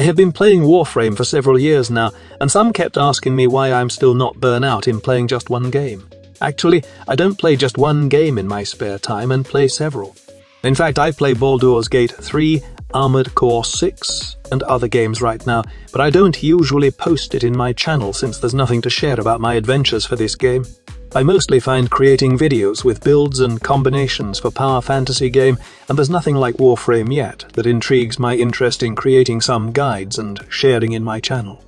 have been playing Warframe for several years now, and some kept asking me why I'm still not burnt out in playing just one game. Actually, I don't play just one game in my spare time and play several. In fact, I play Baldur's Gate 3, Armored Core 6, and other games right now, but I don't usually post it in my channel since there's nothing to share about my adventures for this game. I mostly find creating videos with builds and combinations for power fantasy game, and there's nothing like Warframe yet that intrigues my interest in creating some guides and sharing in my channel.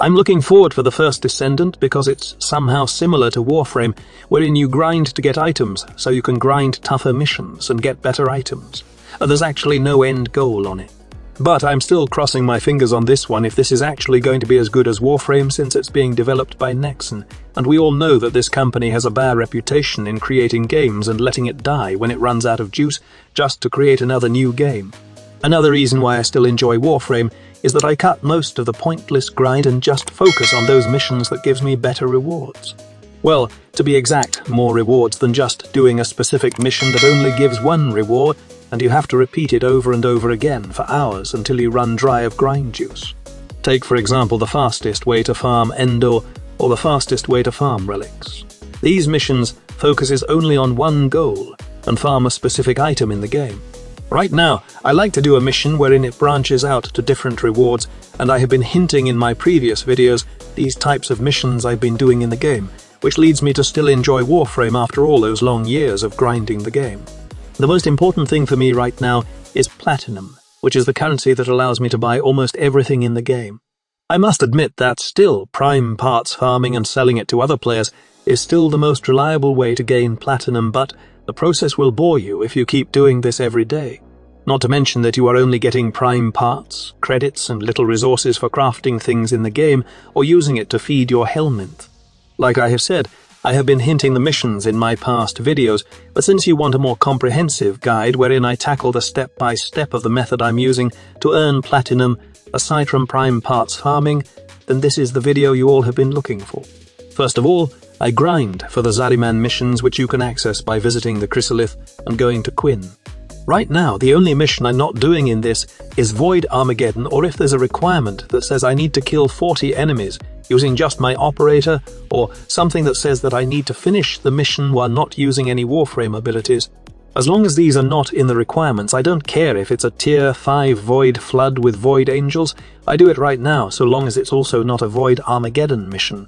I'm looking forward for the first Descendant because it's somehow similar to Warframe, wherein you grind to get items, so you can grind tougher missions and get better items. There's actually no end goal on it. But I'm still crossing my fingers on this one if this is actually going to be as good as Warframe, since it's being developed by Nexon, and we all know that this company has a bad reputation in creating games and letting it die when it runs out of juice just to create another new game. Another reason why I still enjoy Warframe is that I cut most of the pointless grind and just focus on those missions that gives me better rewards. Well, to be exact, more rewards than just doing a specific mission that only gives one reward, and you have to repeat it over and over again for hours until you run dry of grind juice. Take for example the fastest way to farm Endor or the fastest way to farm relics. These missions focuses only on one goal and farm a specific item in the game. Right now, I like to do a mission wherein it branches out to different rewards, and I have been hinting in my previous videos these types of missions I've been doing in the game, which leads me to still enjoy Warframe after all those long years of grinding the game. The most important thing for me right now is platinum, which is the currency that allows me to buy almost everything in the game. I must admit that still prime parts farming and selling it to other players is still the most reliable way to gain platinum, but the process will bore you if you keep doing this every day. Not to mention that you are only getting prime parts, credits, and little resources for crafting things in the game or using it to feed your helminth. Like I have said, I have been hinting the missions in my past videos, but since you want a more comprehensive guide wherein I tackle the step-by-step of the method I'm using to earn platinum aside from prime parts farming, then this is the video you all have been looking for. First of all, I grind for the Zariman missions, which you can access by visiting the Chrysalith and going to Quinn. Right now, the only mission I'm not doing in this is Void Armageddon, or if there's a requirement that says I need to kill 40 enemies using just my operator, or something that says that I need to finish the mission while not using any Warframe abilities. As long as these are not in the requirements, I don't care if it's a tier 5 Void Flood with Void Angels. I do it right now, so long as it's also not a Void Armageddon mission.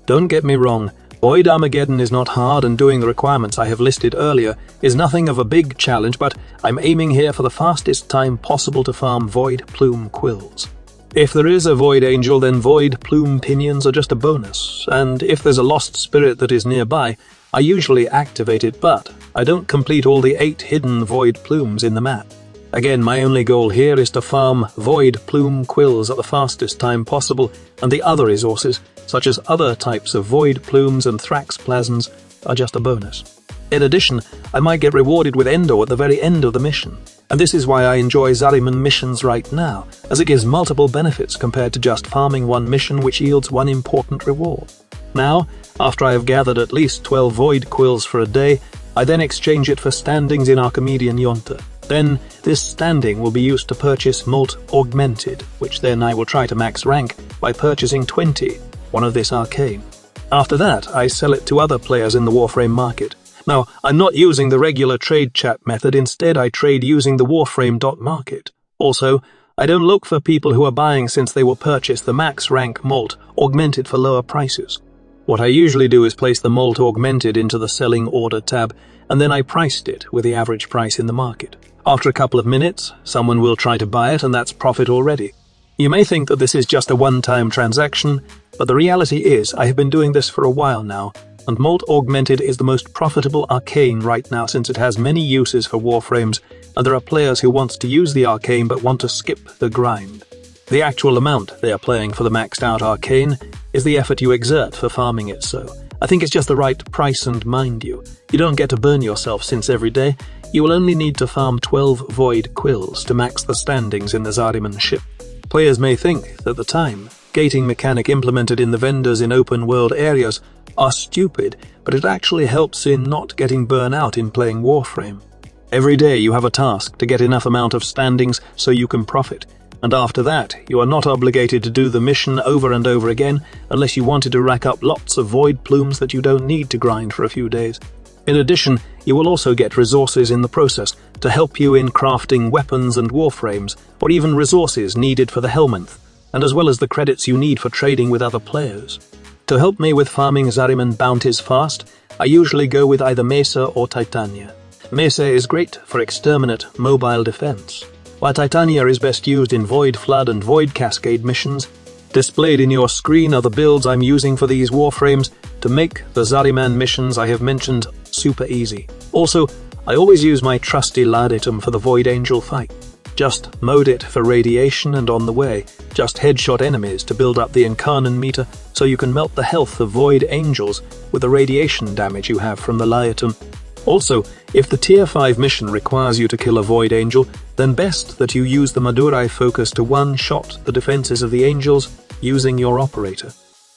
Don't get me wrong, Void Armageddon is not hard, and doing the requirements I have listed earlier is nothing of a big challenge, but I'm aiming here for the fastest time possible to farm Void Plume Quills. If there is a Void Angel, then Void Plume Pinions are just a bonus, and if there's a Lost Spirit that is nearby, I usually activate it, but I don't complete all the 8 hidden Void Plumes in the map. Again, my only goal here is to farm Void Plume Quills at the fastest time possible, and the other resources, such as other types of Void Plumes and Thrax Plasms, are just a bonus. In addition, I might get rewarded with Endor at the very end of the mission, and this is why I enjoy Zariman missions right now, as it gives multiple benefits compared to just farming one mission which yields one important reward. Now, after I have gathered at least 12 Void Quills for a day, I then exchange it for standings in Archimedian Yonta. Then, this standing will be used to purchase Molt Augmented, which then I will try to max rank by purchasing 20, one of this arcane. After that, I sell it to other players in the Warframe market. Now, I'm not using the regular trade chat method, instead I trade using the Warframe.market. Also, I don't look for people who are buying since they will purchase the max rank Molt Augmented for lower prices. What I usually do is place the Molt Augmented into the Selling Order tab, and then I priced it with the average price in the market. After a couple of minutes, someone will try to buy it, and that's profit already. You may think that this is just a one-time transaction, but the reality is I have been doing this for a while now, and Molt Augmented is the most profitable arcane right now since it has many uses for Warframes, and there are players who want to use the arcane but want to skip the grind. The actual amount they are paying for the maxed out arcane is the effort you exert for farming it, so I think it's just the right price, and mind you don't get to burn yourself since every day you will only need to farm 12 Void Quills to max the standings in the Zariman ship. Players may think that the time gating mechanic implemented in the vendors in open world areas are stupid, but it actually helps in not getting burnt out in playing Warframe. Every day you have a task to get enough amount of standings so you can profit, and after that, you are not obligated to do the mission over and over again unless you wanted to rack up lots of void plumes that you don't need to grind for a few days. In addition, you will also get resources in the process to help you in crafting weapons and warframes, or even resources needed for the Helminth, and as well as the credits you need for trading with other players. To help me with farming Zariman bounties fast, I usually go with either Mesa or Titania. Mesa is great for exterminate mobile defense, while Titania is best used in Void Flood and Void Cascade missions. Displayed in your screen are the builds I'm using for these warframes to make the Zariman missions I have mentioned super easy. Also, I always use my trusty lad item for the Void Angel fight. Just mode it for radiation, and on the way, just headshot enemies to build up the Incarnon meter so you can melt the health of Void Angels with the radiation damage you have from the lad item. Also, if the Tier 5 mission requires you to kill a Void Angel, then best that you use the Madurai focus to one-shot the defenses of the Angels using your operator.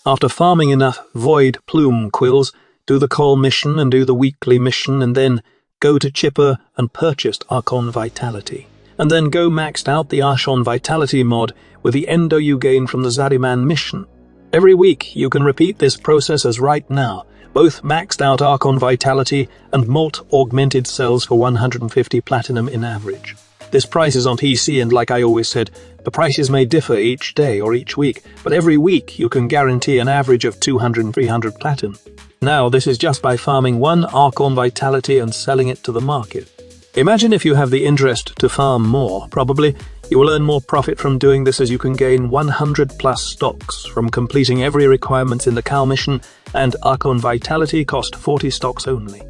After farming enough Void Plume Quills, do the Call mission and do the weekly mission, and then go to Chipper and purchase Archon Vitality. And then go maxed out the Archon Vitality mod with the Endo you gain from the Zariman mission. Every week you can repeat this process as right now, both maxed out Archon Vitality and Molt Augmented Cells for 150 Platinum in average. This price is on PC, and like I always said, the prices may differ each day or each week, but every week you can guarantee an average of 200 and 300 Platinum. Now this is just by farming one Archon Vitality and selling it to the market. Imagine if you have the interest to farm more. Probably you will earn more profit from doing this, as you can gain 100 plus stocks from completing every requirement in the Cal mission, and Archon Vitality cost 40 stocks only.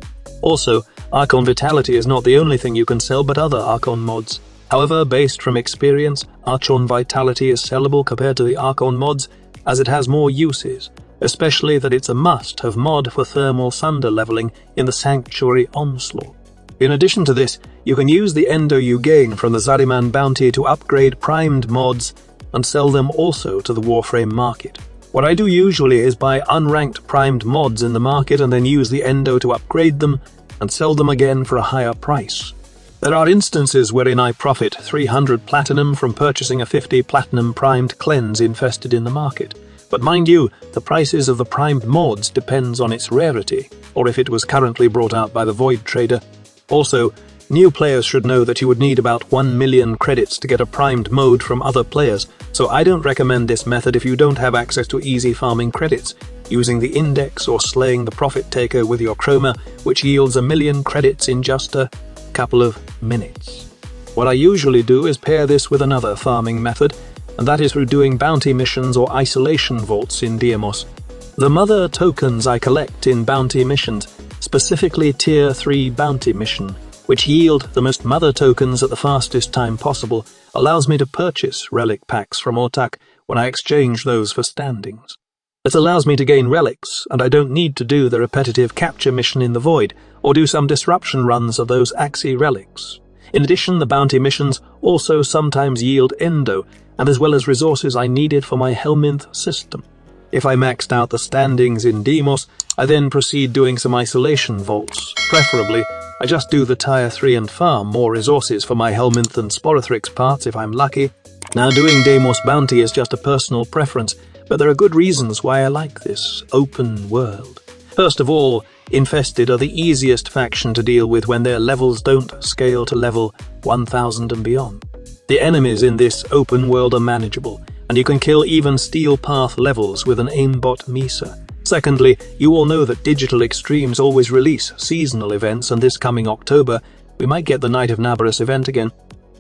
Also, Archon Vitality is not the only thing you can sell, but other Archon mods. However, based from experience, Archon Vitality is sellable compared to the Archon mods, as it has more uses, especially that it's a must-have mod for thermal sunder leveling in the Sanctuary Onslaught. In addition to this, you can use the Endo you gain from the Zariman bounty to upgrade primed mods and sell them also to the Warframe market. What I do usually is buy unranked primed mods in the market and then use the Endo to upgrade them and sell them again for a higher price. There are instances wherein I profit 300 Platinum from purchasing a 50 Platinum primed cleanse infested in the market. But mind you, the prices of the primed mods depends on its rarity, or if it was currently brought out by the Void Trader. Also, new players should know that you would need about 1 million credits to get a primed mode from other players, so I don't recommend this method if you don't have access to easy farming credits, using the index or slaying the Profit Taker with your chroma, which yields 1 million credits in just a couple of minutes. What I usually do is pair this with another farming method, and that is through doing bounty missions or isolation vaults in Deimos. The mother tokens I collect in bounty missions, specifically Tier 3 bounty mission, which yield the most mother tokens at the fastest time possible, allows me to purchase relic packs from Ortak when I exchange those for standings. This allows me to gain relics, and I don't need to do the repetitive capture mission in the Void, or do some disruption runs of those Axii relics. In addition, the bounty missions also sometimes yield Endo, and as well as resources I needed for my Helminth system. If I maxed out the standings in Deimos, I then proceed doing some isolation vaults. Preferably, I just do the Tier 3 and farm more resources for my Helminth and Sporothrix parts if I'm lucky. Now, doing Deimos bounty is just a personal preference, but there are good reasons why I like this open world. First of all, Infested are the easiest faction to deal with when their levels don't scale to level 1000 and beyond. The enemies in this open world are manageable, and you can kill even Steel Path levels with an aimbot Mesa. Secondly, you all know that Digital Extremes always release seasonal events, and this coming October, we might get the Night of Nabarus event again.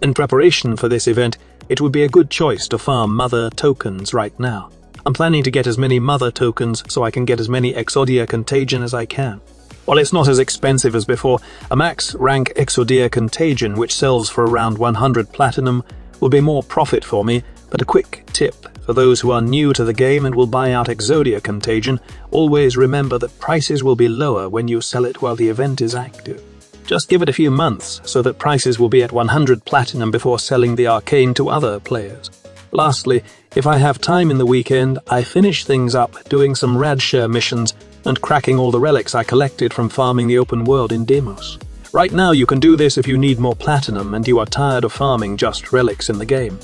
In preparation for this event, it would be a good choice to farm Mother tokens right now. I'm planning to get as many Mother tokens so I can get as many Exodia Contagion as I can. While it's not as expensive as before, a max rank Exodia Contagion, which sells for around 100 Platinum, will be more profit for me, but a quick tip for those who are new to the game and will buy out Exodia Contagion, always remember that prices will be lower when you sell it while the event is active. Just give it a few months so that prices will be at 100 Platinum before selling the Arcane to other players. Lastly, if I have time in the weekend, I finish things up doing some Radshare missions and cracking all the relics I collected from farming the open world in Deimos. Right now you can do this if you need more Platinum and you are tired of farming just relics in the game.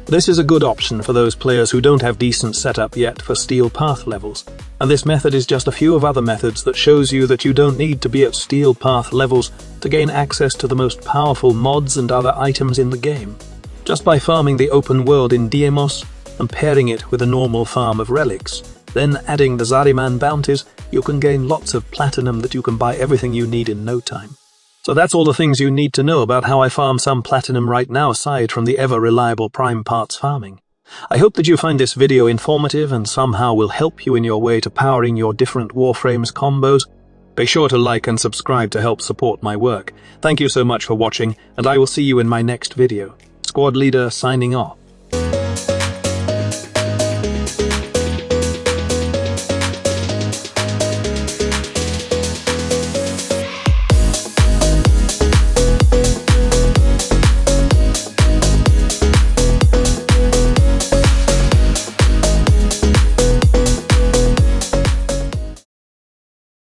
This is a good option for those players who don't have decent setup yet for steel path levels, and this method is just a few of other methods that shows you that you don't need to be at steel path levels to gain access to the most powerful mods and other items in the game. Just by farming the open world in Diemos and pairing it with a normal farm of relics, then adding the Zariman bounties, you can gain lots of platinum that you can buy everything you need in no time. So that's all the things you need to know about how I farm some platinum right now aside from the ever-reliable prime parts farming. I hope that you find this video informative and somehow will help you in your way to powering your different Warframes combos. Be sure to like and subscribe to help support my work. Thank you so much for watching, and I will see you in my next video. Squad Leader signing off.